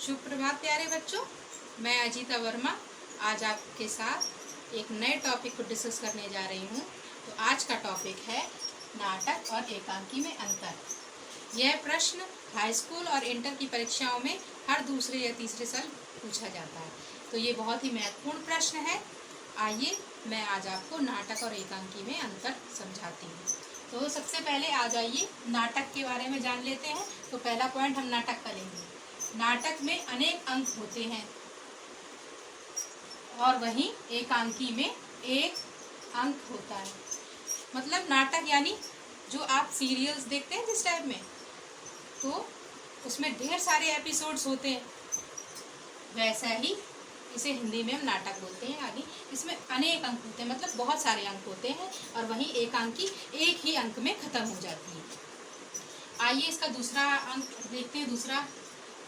शुभ प्रभात प्यारे बच्चों, मैं अजीता वर्मा आज आपके साथ एक नए टॉपिक को डिस्कस करने जा रही हूँ। तो आज का टॉपिक है नाटक और एकांकी में अंतर। यह प्रश्न हाई स्कूल और इंटर की परीक्षाओं में हर दूसरे या तीसरे साल पूछा जाता है, तो ये बहुत ही महत्वपूर्ण प्रश्न है। आइए मैं आज आपको नाटक और एकांकी में अंतर समझाती हूँ। तो सबसे पहले आ जाइए नाटक के बारे में जान लेते हैं। तो पहला पॉइंट हम नाटक का लेंगे। नाटक में अनेक अंक होते हैं और वहीं एकांकी में एक अंक होता है। मतलब नाटक यानी जो आप सीरियल्स देखते हैं जिस टाइप में, तो उसमें ढेर सारे एपिसोड्स होते हैं, वैसा ही इसे हिंदी में हम नाटक बोलते हैं। यानी इसमें अनेक अंक होते हैं, मतलब बहुत सारे अंक होते हैं और वहीं एकांकी एक ही अंक में खत्म हो जाती है। आइए इसका दूसरा अंक देखते हैं, दूसरा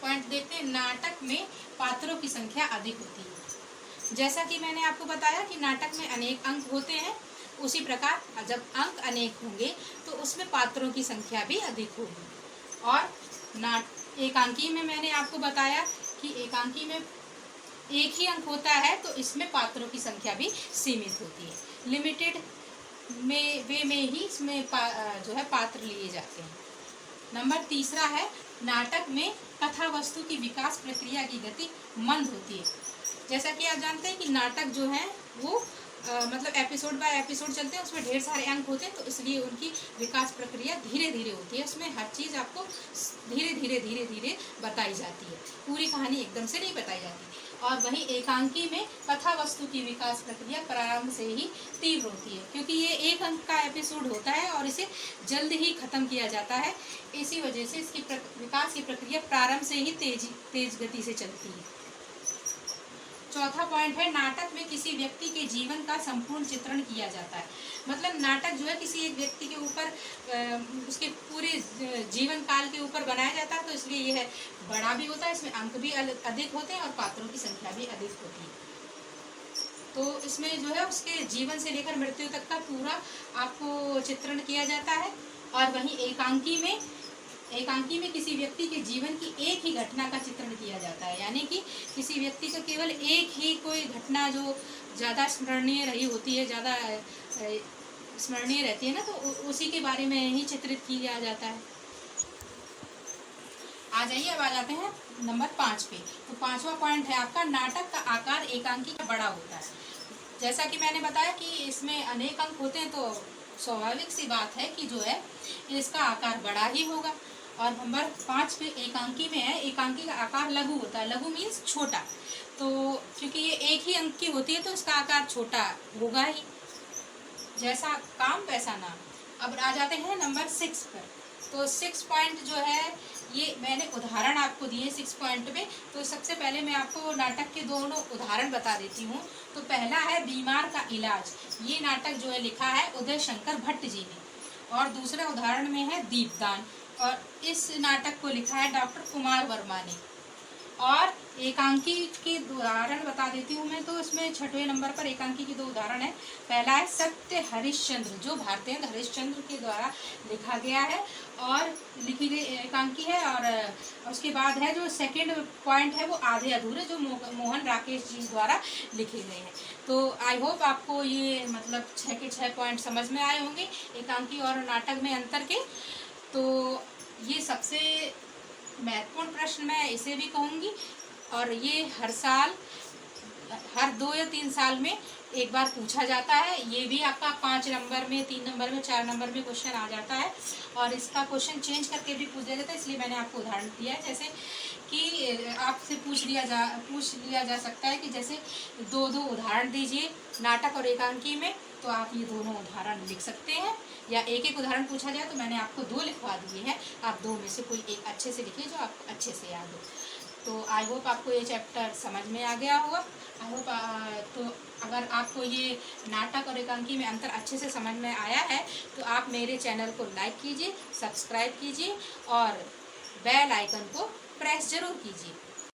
पॉइंट देखते हैं। नाटक में पात्रों की संख्या अधिक होती है। जैसा कि मैंने आपको बताया कि नाटक में अनेक अंक होते हैं, उसी प्रकार जब अंक अनेक होंगे तो उसमें पात्रों की संख्या भी अधिक होगी। और एकांकी में मैंने आपको बताया कि एकांकी में एक ही अंक होता है, तो इसमें पात्रों की संख्या भी सीमित होती है। लिमिटेड वे में ही इसमें जो है पात्र लिए जाते हैं। नंबर तीसरा है, नाटक में कथा वस्तु की विकास प्रक्रिया की गति मंद होती है। जैसा कि आप जानते हैं कि नाटक जो है वो मतलब एपिसोड बाय एपिसोड चलते हैं, उसमें ढेर सारे अंक होते हैं, तो इसलिए उनकी विकास प्रक्रिया धीरे धीरे होती है। उसमें हर चीज़ आपको धीरे धीरे बताई जाती है, पूरी कहानी एकदम से नहीं बताई जाती। और वहीं एकांकी में कथा वस्तु की विकास प्रक्रिया प्रारंभ से ही तीव्र होती है, क्योंकि ये एक अंक का एपिसोड होता है और इसे जल्द ही खत्म किया जाता है। इसी वजह से इसकी विकास की प्रक्रिया प्रारंभ से ही तेज गति से चलती है। चौथा पॉइंट है, नाटक में किसी व्यक्ति के जीवन का संपूर्ण चित्रण किया जाता है। मतलब नाटक जो है किसी एक व्यक्ति के ऊपर उसके पूरे जीवन काल के ऊपर बनाया जाता है, तो इसलिए यह बड़ा भी होता है, इसमें अंक भी अधिक होते हैं और पात्रों की संख्या भी अधिक होती है। तो इसमें जो है उसके जीवन से लेकर मृत्यु तक का पूरा आपको चित्रण किया जाता है। और वहीं एकांकी में किसी व्यक्ति के जीवन की एक ही घटना का चित्रण किया जाता है। यानी कि किसी व्यक्ति का केवल एक ही कोई घटना जो ज़्यादा स्मरणीय रही होती है, ज़्यादा स्मरणीय रहती है ना, तो उसी के बारे में ही चित्रित किया जाता है। आ जाइए, अब आ जाते हैं नंबर 5 पे। तो 5वां पॉइंट है आपका, नाटक का आकार एकांकी का बड़ा होता है। जैसा कि मैंने बताया कि इसमें अनेक अंक होते हैं, तो स्वाभाविक सी बात है कि जो है इसका आकार बड़ा ही होगा। और नंबर 5 पे एकांकी में है, एकांकी का आकार लघु होता है। लघु मीन्स छोटा, तो क्योंकि ये एक ही अंक की होती है तो इसका आकार छोटा होगा ही। जैसा काम वैसा नाम। अब आ जाते हैं नंबर 6 पर। तो 6 पॉइंट जो है ये मैंने उदाहरण आपको दिए 6 पॉइंट में। तो सबसे पहले मैं आपको नाटक के दोनों उदाहरण बता देती हूँ। तो पहला है बीमार का इलाज। ये नाटक जो है लिखा है उदय शंकर भट्ट जी ने। और दूसरा उदाहरण में है दीपदान, और इस नाटक को लिखा है डॉक्टर कुमार वर्मा ने। और एकांकी के उदाहरण बता देती हूँ मैं। तो इसमें 6वें नंबर पर एकांकी के 2 उदाहरण है। पहला है सत्य हरिश्चंद्र, जो भारतेंद्र हरिश्चंद्र के द्वारा लिखा गया है और लिखी गई एकांकी है। और उसके बाद है जो सेकंड पॉइंट है वो आधे अधूरे, जो मोहन राकेश जी द्वारा लिखे गए हैं। तो आई होप आपको ये मतलब 6 के 6 पॉइंट समझ में आए होंगे एकांकी और नाटक में अंतर के। तो ये सबसे महत्वपूर्ण प्रश्न मैं इसे भी कहूँगी, और ये हर साल हर 2 या 3 साल में एक बार पूछा जाता है। ये भी आपका 5 नंबर में, 3 नंबर में, 4 नंबर में क्वेश्चन आ जाता है। और इसका क्वेश्चन चेंज करके भी पूछा जाता है, इसलिए मैंने आपको उदाहरण दिया है। जैसे कि आपसे पूछ लिया जा सकता है कि जैसे 2-2 उदाहरण दीजिए नाटक और एकांकी में, तो आप ये दोनों उदाहरण लिख सकते हैं। या एक उदाहरण पूछा जाए तो मैंने आपको 2 लिखवा दिए हैं, आप 2 में से कोई एक अच्छे से लिखिए जो आपको अच्छे से याद हो। तो आई होप आपको ये चैप्टर समझ में आ गया होगा। आई होप तो अगर आपको ये नाटक और एकांकी में अंतर अच्छे से समझ में आया है तो आप मेरे चैनल को लाइक कीजिए, सब्सक्राइब कीजिए और बेल आइकन को प्रेस जरूर कीजिए।